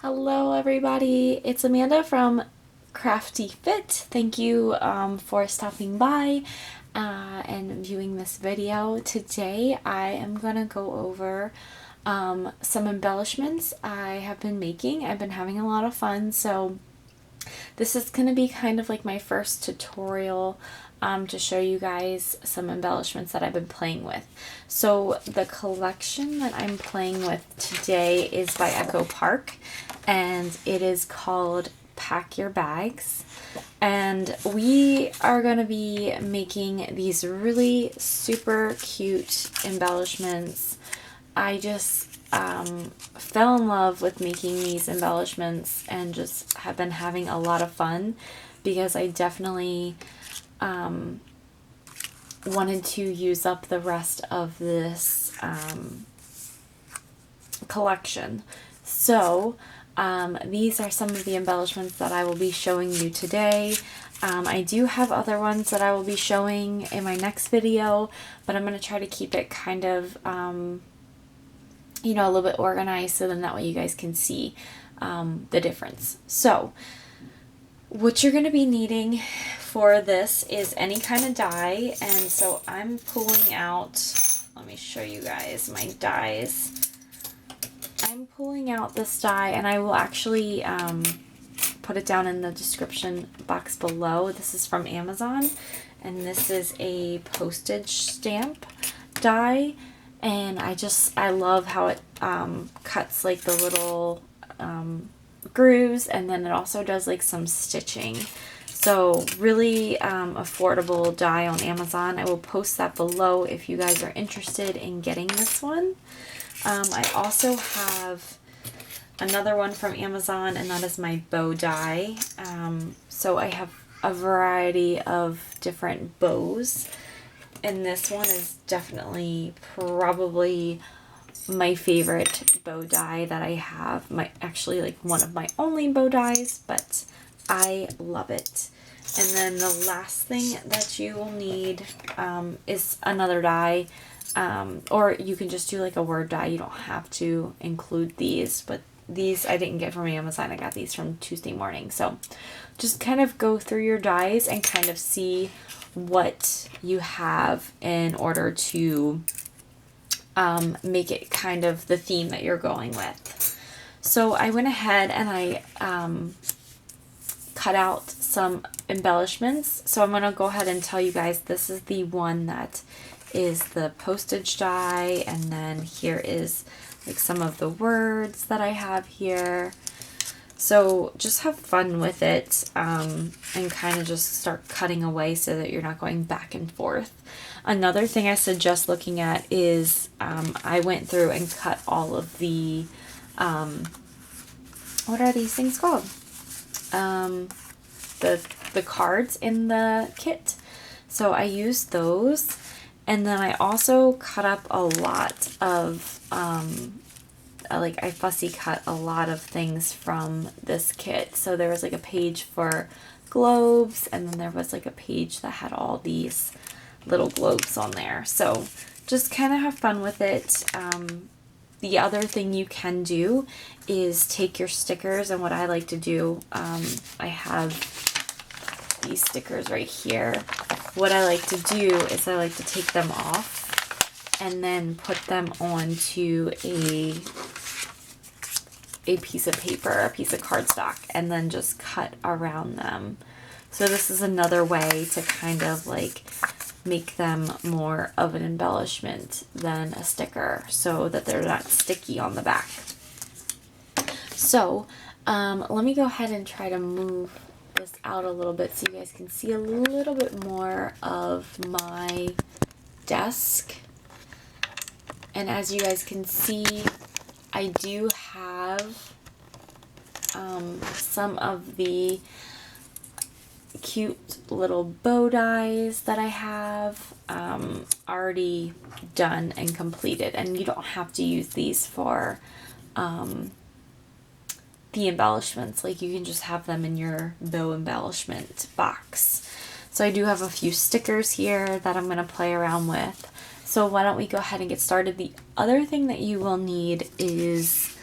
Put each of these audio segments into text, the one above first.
Hello everybody, it's Amanda from Crafty Fit. Thank you for stopping by and viewing this video. Today I am going to go over some embellishments I have been making. I've been having a lot of fun, so this is going to be kind of like my first tutorial to show you guys some embellishments that I've been playing with. So the collection that I'm playing with today is by Echo Park, and it is called Pack Your Bags. And we are going to be making these really super cute embellishments. I just fell in love with making these embellishments and just have been having a lot of fun because I definitely wanted to use up the rest of this collection. So these are some of the embellishments that I will be showing you today. I do have other ones that I will be showing in my next video, but I'm going to try to keep it kind of you know, a little bit organized, so then that way you guys can see the difference. So what you're going to be needing for this is any kind of die, and so I'm pulling out, let me show you guys my dies. I'm pulling out this die, and I will actually put it down in the description box below. This is from Amazon, and this is a postage stamp die. And I love how it cuts like the little grooves, and then it also does like some stitching. So really affordable die on Amazon. I will post that below if you guys are interested in getting this one. I also have another one from Amazon, and that is my bow die. So I have a variety of different bows. And this one is definitely probably my favorite bow die that I have. Actually like one of my only bow dies, but I love it. And then the last thing that you will need is another die, or you can just do like a word die. You don't have to include these, but these I didn't get from Amazon. I got these from Tuesday Morning. So just kind of go through your dies and kind of see what you have in order to make it kind of the theme that you're going with. So I went ahead and I cut out some embellishments. So I'm going to go ahead and tell you guys this is the one that is the postage die, and then here is like some of the words that I have here. So just have fun with it and kind of just start cutting away so that you're not going back and forth. Another thing I suggest looking at is I went through and cut all of the, what are these things called? The cards in the kit. So I used those, and then I also cut up a lot of I fussy cut a lot of things from this kit. So there was like a page for globes, and then there was like a page that had all these little globes on there. So just kind of have fun with it. The other thing you can do is take your stickers, and what I like to do, I have these stickers right here. What I like to do is I like to take them off and then put them onto a piece of paper, a piece of cardstock, and then just cut around them. So this is another way to kind of like make them more of an embellishment than a sticker, so that they're not sticky on the back. So let me go ahead and try to move this out a little bit so you guys can see a little bit more of my desk. And as you guys can see, I do have some of the cute little bow dies that I have already done and completed, and you don't have to use these for the embellishments. Like, you can just have them in your bow embellishment box. So I do have a few stickers here that I'm going to play around with. So why don't we go ahead and get started. The other thing that you will need is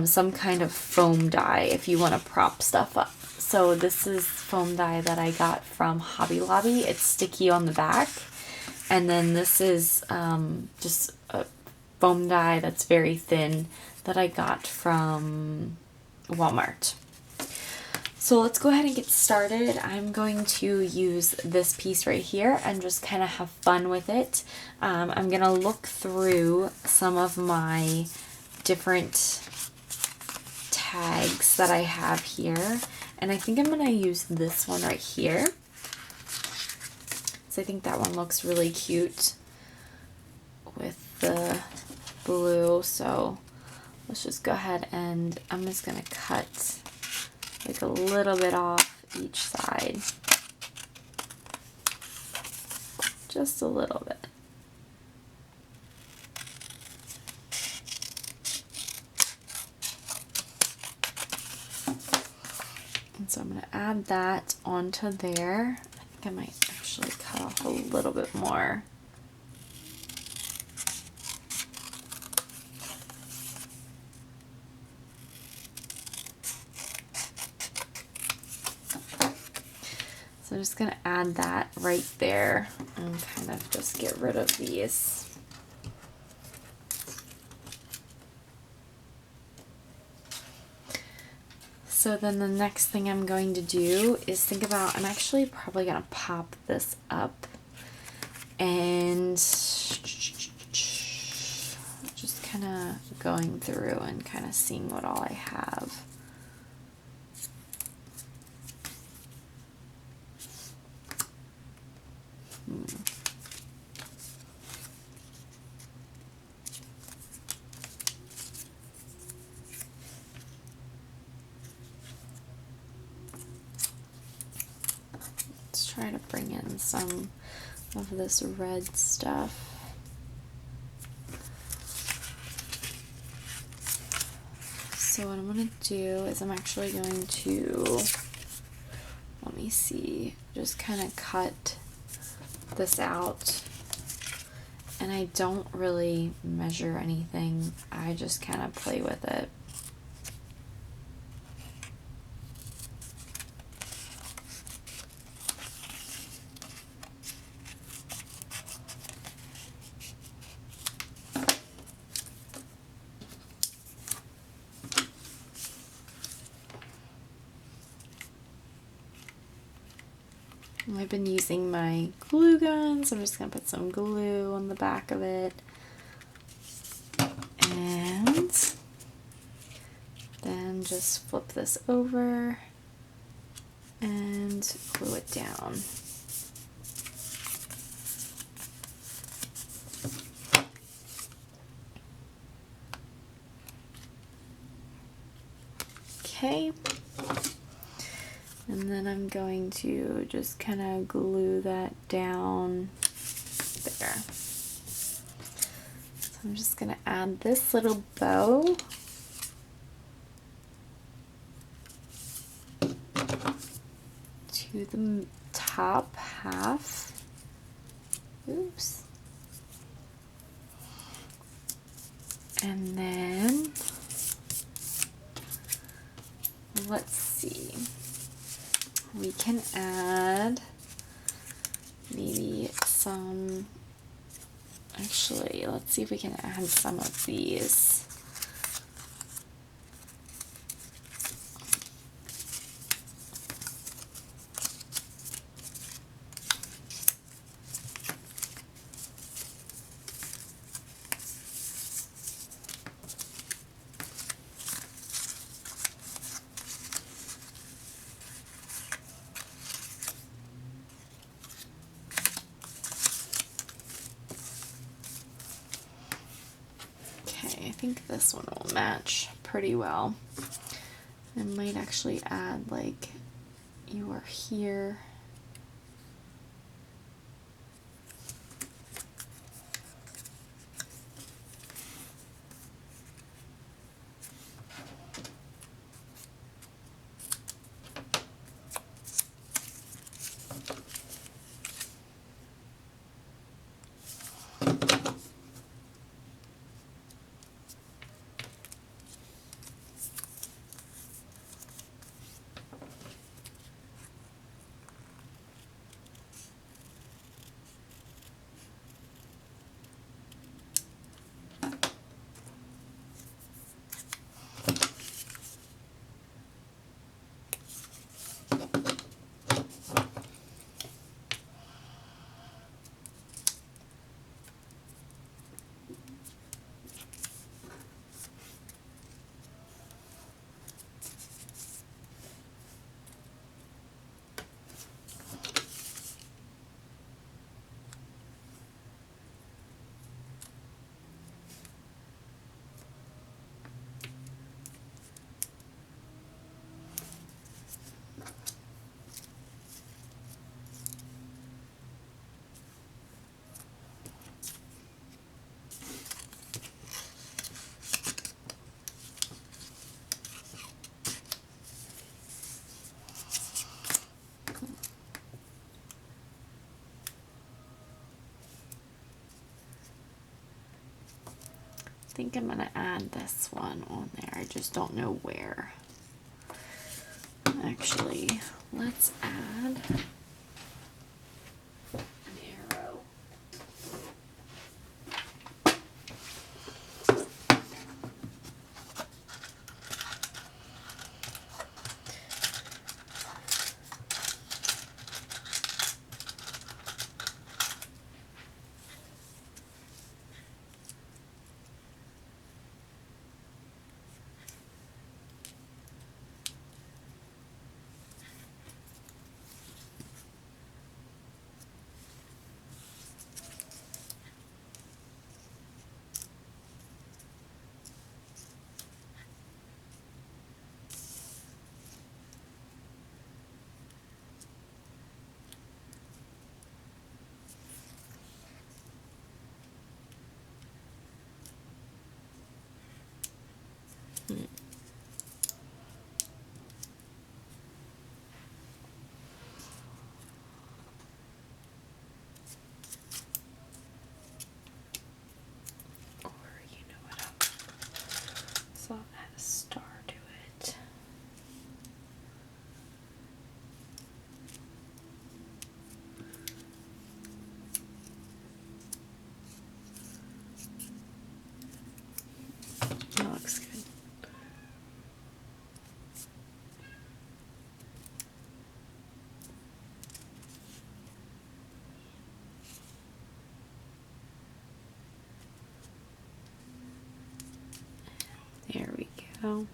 some kind of foam die if you want to prop stuff up. So this is foam die that I got from Hobby Lobby. It's sticky on the back. And then this is just a foam die that's very thin that I got from Walmart. So let's go ahead and get started. I'm going to use this piece right here and just kind of have fun with it. I'm going to look through some of my different tags that I have here, and I think I'm going to use this one right here. So I think that one looks really cute with the blue. So let's just go ahead and I'm just going to cut like a little bit off each side. Just a little bit. And so I'm going to add that onto there. I think I might actually cut off a little bit more. So I'm just going to add that right there and kind of just get rid of these. So then the next thing I'm going to do is think about, I'm actually probably going to pop this up and just kind of going through and kind of seeing what all I have. Let's try to bring in some of this red stuff. So what I'm going to do is I'm actually going to, let me see, just kind of cut this out. And I don't really measure anything. I just kind of play with it. I've been using my glue gun, so I'm just going to put some glue on the back of it. And then just flip this over and glue it down. Okay. And then I'm going to just kind of glue that down there. So I'm just going to add this little bow. To the top half. Oops. And then, let's see. We can add maybe some, actually, let's see if we can add some of these. I think this one will match pretty well. I might actually add like you are here. think I'm going to add this one on there. I just don't know where. Actually, let's add an arrow. So I'll add a star to it. That looks good. There we go.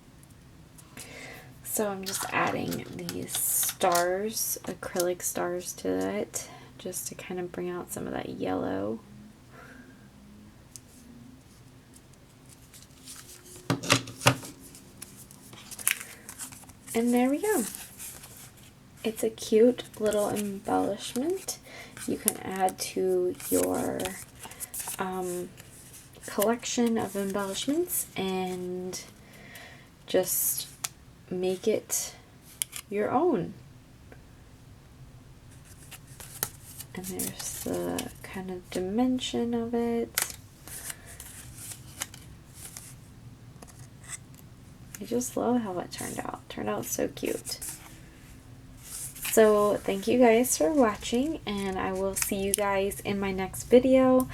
So I'm just adding these stars, acrylic stars to it, just to kind of bring out some of that yellow. And there we go. It's a cute little embellishment you can add to your collection of embellishments and just make it your own. And there's the kind of dimension of it. I just love how it turned out. It turned out so cute. So thank you guys for watching, and I will see you guys in my next video.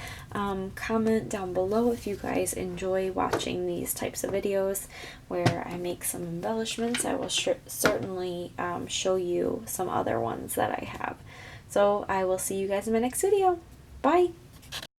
Comment down below if you guys enjoy watching these types of videos where I make some embellishments. I will certainly show you some other ones that I have. So I will see you guys in my next video. Bye!